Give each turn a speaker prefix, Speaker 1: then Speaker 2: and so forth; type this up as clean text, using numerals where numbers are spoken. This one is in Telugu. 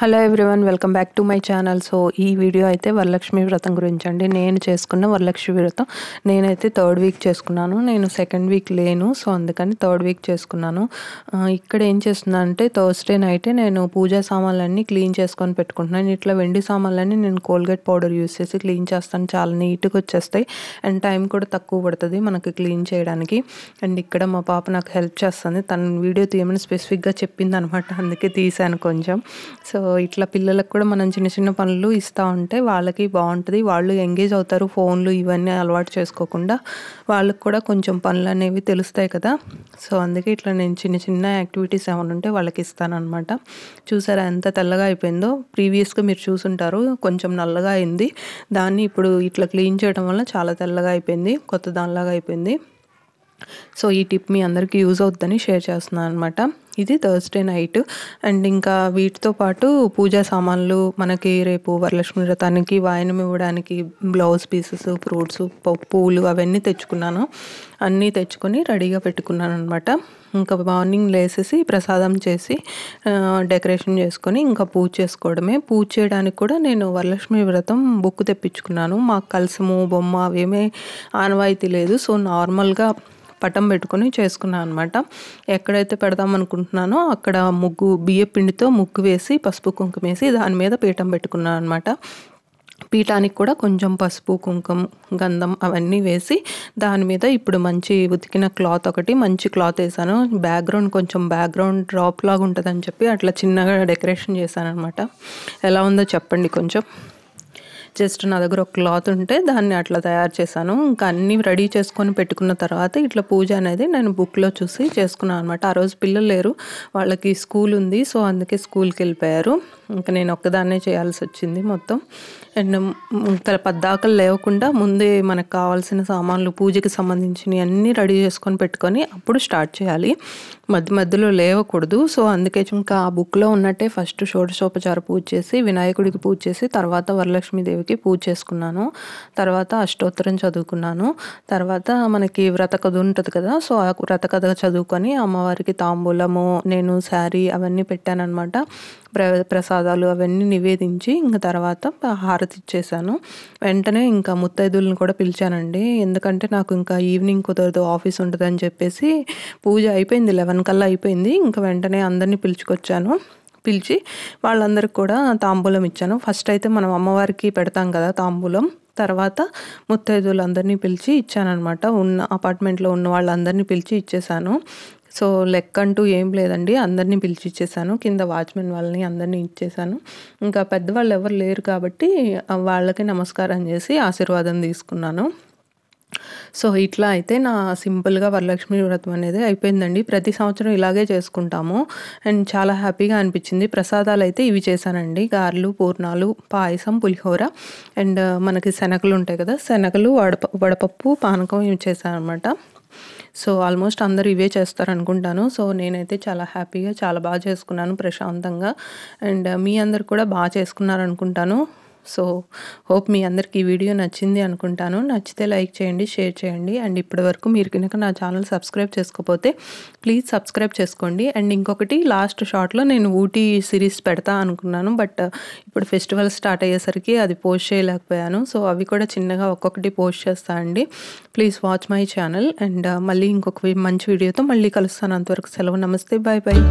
Speaker 1: Hello everyone, welcome back to my channel. So ఈ వీడియో అయితే వరలక్ష్మి వ్రతం గురించి అండి. నేను చేసుకున్న వరలక్ష్మి వ్రతం నేనైతే థర్డ్ వీక్ చేసుకున్నాను. నేను సెకండ్ వీక్ లేను, సో అందుకని థర్డ్ వీక్ చేసుకున్నాను. ఇక్కడ ఏం చేస్తున్నా అంటే థర్స్డే నైటే నేను పూజా సామాన్లన్నీ క్లీన్ చేసుకొని పెట్టుకుంటున్నాను. ఇట్లా వెండి సామాన్లన్నీ నేను కోల్గేట్ పౌడర్ యూస్ చేసి క్లీన్ చేస్తాను. చాలా నీట్గా వచ్చేస్తాయి అండ్ టైం కూడా తక్కువ పడుతుంది మనకి క్లీన్ చేయడానికి. అండ్ ఇక్కడ మా పాప నాకు హెల్ప్ చేస్తుంది. తను వీడియో తీయమని స్పెసిఫిక్గా చెప్పింది అనమాట, అందుకే తీసాను కొంచెం. సో ఇట్లా పిల్లలకు కూడా మనం చిన్న చిన్న పనులు ఇస్తూ ఉంటే వాళ్ళకి బాగుంటుంది, వాళ్ళు ఎంగేజ్ అవుతారు. ఫోన్లు ఇవన్నీ అలవాటు చేసుకోకుండా వాళ్ళకి కూడా కొంచెం పనులు అనేవి తెలుస్తాయి కదా. సో అందుకే ఇట్లా నేను చిన్న చిన్న యాక్టివిటీస్ ఏమైనా ఉంటే వాళ్ళకి ఇస్తాను అనమాట. చూసారా ఎంత తెల్లగా అయిపోయిందో. ప్రీవియస్గా మీరు చూసుంటారు కొంచెం నల్లగా అయింది, దాన్ని ఇప్పుడు ఇట్లా క్లీన్ చేయడం వల్ల చాలా తెల్లగా అయిపోయింది, కొత్త దానిలాగా అయిపోయింది. సో ఈ టిప్ మీ అందరికీ యూజ్ అవుతుందని షేర్ చేస్తున్నాను అనమాట. ఇది థర్స్డే నైట్. అండ్ ఇంకా వీటితో పాటు పూజా సామాన్లు మనకి రేపు వరలక్ష్మి వ్రతానికి వాయనం ఇవ్వడానికి బ్లౌజ్ పీసెస్, ఫ్రూట్స్, పూలు అవన్నీ తెచ్చుకున్నాను. అన్నీ తెచ్చుకొని రెడీగా పెట్టుకున్నాను అనమాట. ఇంకా మార్నింగ్ లేసేసి ప్రసాదం చేసి డెకరేషన్ చేసుకొని ఇంకా పూజ చేసుకోవడమే. పూజ చేయడానికి కూడా నేను వరలక్ష్మి వ్రతం బుక్ తెప్పించుకున్నాను. మాకు కలసము బొమ్మ అవేమీ ఆనవాయితీ లేదు. సో నార్మల్గా పటం పెట్టుకొని చేసుకున్నాను అనమాట. ఎక్కడైతే పెడదాం అనుకుంటున్నానో అక్కడ బియ్య పిండితో ముగ్గు వేసి పసుపు కుంకుమ వేసి దాని మీద పీఠం పెట్టుకున్నాను అనమాట. పీఠానికి కూడా కొంచెం పసుపు కుంకుమ గంధం అవన్నీ వేసి దాని మీద ఇప్పుడు మంచి ఉతికిన క్లాత్ ఒకటి మంచి క్లాత్ వేసాను. బ్యాక్గ్రౌండ్ డ్రాప్ లాగా ఉంటుందని చెప్పి అట్లా చిన్నగా డెకరేషన్ చేశాను అనమాట. ఎలా ఉందో చెప్పండి కొంచెం. జస్ట్ నా దగ్గర ఒక క్లాత్ ఉంటే దాన్ని అట్లా తయారు చేశాను. ఇంకా అన్నీ రెడీ చేసుకొని పెట్టుకున్న తర్వాత ఇట్లా పూజ అనేది నేను బుక్లో చూసి చేసుకున్నాను అనమాట. ఆ రోజు పిల్లలు లేరు, వాళ్ళకి స్కూల్ ఉంది, సో అందుకే స్కూల్కి వెళ్ళిపోయారు. ఇంకా నేను ఒక్కదాన్నే చేయాల్సి వచ్చింది మొత్తం. అండ్ ఇంకా పద్దాకలు లేవకుండా ముందే మనకు కావాల్సిన సామాన్లు పూజకి సంబంధించినవి అన్నీ రెడీ చేసుకొని పెట్టుకొని అప్పుడు స్టార్ట్ చేయాలి, మధ్యలో లేవకూడదు. సో అందుకే ఇంకా ఆ బుక్లో ఉన్నట్టే ఫస్ట్ షోడశోపచార పూజ చేసి వినాయకుడికి పూజ చేసి తర్వాత వరలక్ష్మీదేవికి పూజ చేసుకున్నాను. తర్వాత అష్టోత్తరం చదువుకున్నాను. తర్వాత మనకి వ్రత కథ ఉంటుంది కదా, సో ఆ వ్రత కథ చదువుకొని అమ్మవారికి తాంబూలము, నేను శారీ అవన్నీ పెట్టాను అనమాట. ప్రసాదాలు అవన్నీ నివేదించి ఇంకా తర్వాత హారతి ఇచ్చేసాను. వెంటనే ఇంకా ముత్తైదులను కూడా పిలిచానండి, ఎందుకంటే నాకు ఇంకా ఈవినింగ్ కుదరదు, ఆఫీస్ ఉంటుందని చెప్పేసి. పూజ అయిపోయింది, 11 కల్లా అయిపోయింది. ఇంకా వెంటనే అందరినీ పిలిచి వాళ్ళందరికీ కూడా తాంబూలం ఇచ్చాను. ఫస్ట్ అయితే మనం అమ్మవారికి పెడతాం కదా తాంబూలం, తర్వాత ముత్తైదువులందరినీ పిలిచి ఇచ్చానమాట. అపార్ట్మెంట్లో ఉన్న వాళ్ళందరినీ పిలిచి ఇచ్చేసాను. సో లెక్క అంటూ ఏం లేదండి, అందరినీ పిలిచి ఇచ్చేసాను. కింద వాచ్మెన్ వాళ్ళని అందరినీ ఇచ్చేసాను. ఇంకా పెద్దవాళ్ళు ఎవరు లేరు కాబట్టి వాళ్ళకి నమస్కారం చేసి ఆశీర్వాదం తీసుకున్నాను. సో ఇట్లా అయితే నా సింపుల్గా వరలక్ష్మి వ్రతం అనేది అయిపోయిందండి. ప్రతి సంవత్సరం ఇలాగే చేసుకుంటాము అండ్ చాలా హ్యాపీగా అనిపించింది. ప్రసాదాలు అయితే ఇవి చేశానండి, గారెలు, పూర్ణాలు, పాయసం, పులిహోర అండ్ మనకి శనగలు ఉంటాయి కదా, శనగలు, వడపప్పు, పానకం ఇవి చేశాను అనమాట. సో ఆల్మోస్ట్ అందరూ ఇవే చేస్తారు అనుకుంటాను. సో నేనైతే చాలా హ్యాపీగా చాలా బాగా చేసుకున్నాను ప్రశాంతంగా. అండ్ మీ అందరు కూడా బాగా చేసుకున్నారు అనుకుంటాను. సో హోప్ మీ అందరికి ఈ వీడియో నచ్చింది అనుకుంటాను. నచ్చితే లైక్ చేయండి, షేర్ చేయండి. అండ్ ఇప్పటి వరకు మీరు కనుక నా ఛానల్ సబ్స్క్రైబ్ చేసుకోకపోతే ప్లీజ్ సబ్స్క్రైబ్ చేసుకోండి. అండ్ ఇంకొకటి, లాస్ట్ షార్ట్లో నేను ఊటీ సిరీస్ పెడతా అనుకున్నాను, బట్ ఇప్పుడు ఫెస్టివల్ స్టార్ట్ అయ్యేసరికి అది పోస్ట్ చేయలేకపోయాను. సో అవి కూడా చిన్నగా ఒక్కొక్కటి పోస్ట్ చేస్తా అండి. Please watch my channel. And మళ్ళీ ఇంకొక మంచి వీడియోతో మళ్ళీ కలుస్తాను. అంతవరకు సెలవు, నమస్తే, బాయ్ బాయ్.